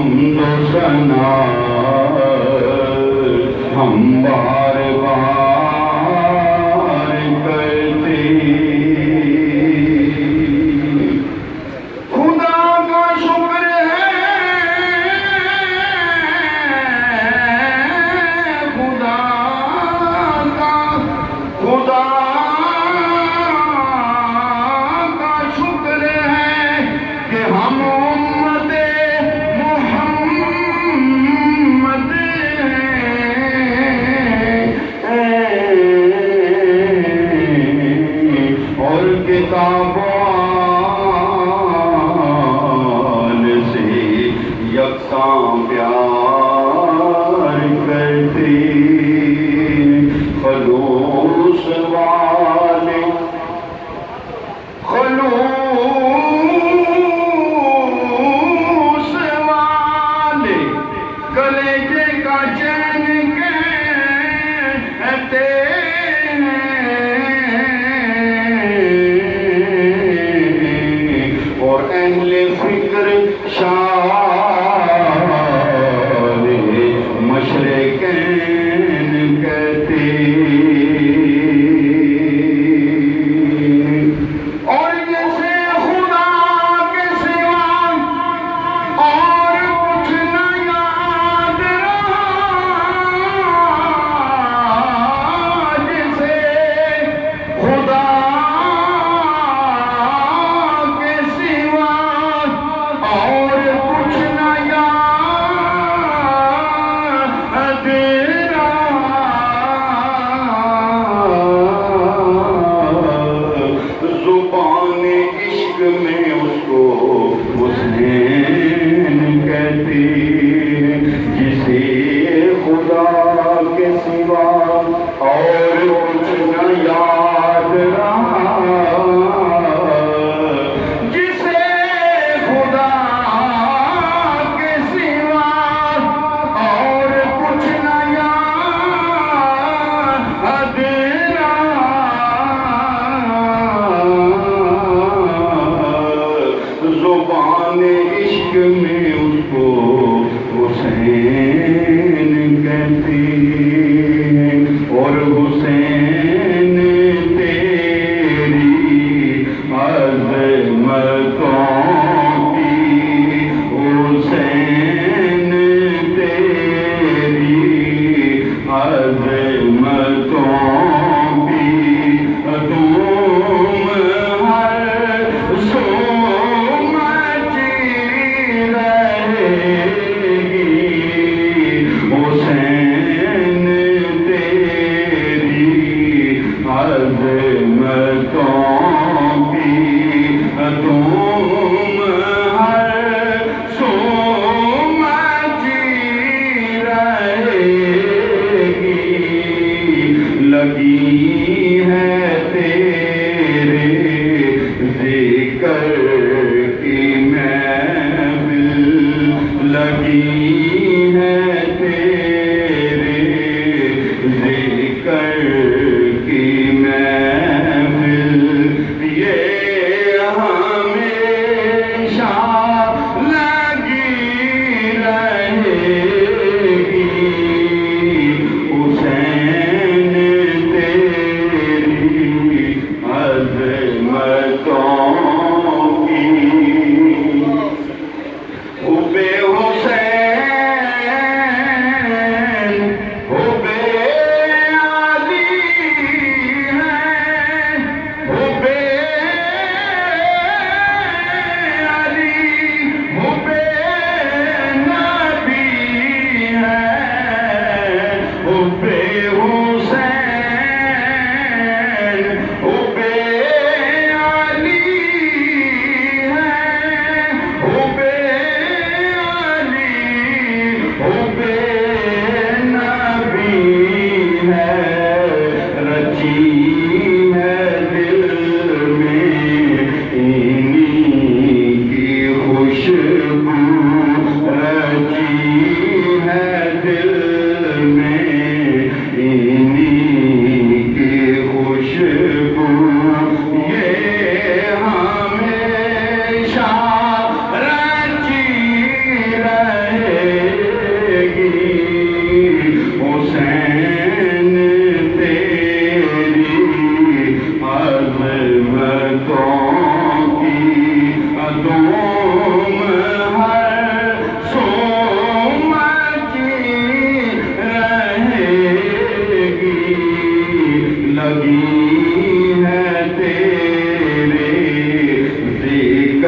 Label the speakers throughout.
Speaker 1: حمد و ثنا ہم بار بار کرتے خدا کا شکر ہے خدا کا شکر ہے کہ ہم امت محمد ہیں اور کتابان سے یکساں پیار کرتے خلوص والے کلیجے کا چین کہتے ہیں اور اہل فکر شاعر مشرقین کہتے اور جیسے خدا کے سوا اور کچھ نہ یاد رہا جیسے خدا کے سوا اور کچھ نہ یاد زبان عشق میں اس کو حسین کہتے ہیں جسے خدا کے سوا اور کچھ نہ یاد رہا جسے خدا کے سوا اور کچھ نہ یاد زبان عشق میں اس کو حسین کہتے ہیں اور حسین تیری عظمتوں کی حسین تیری عظمتوں کی تم ہر سو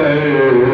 Speaker 1: کر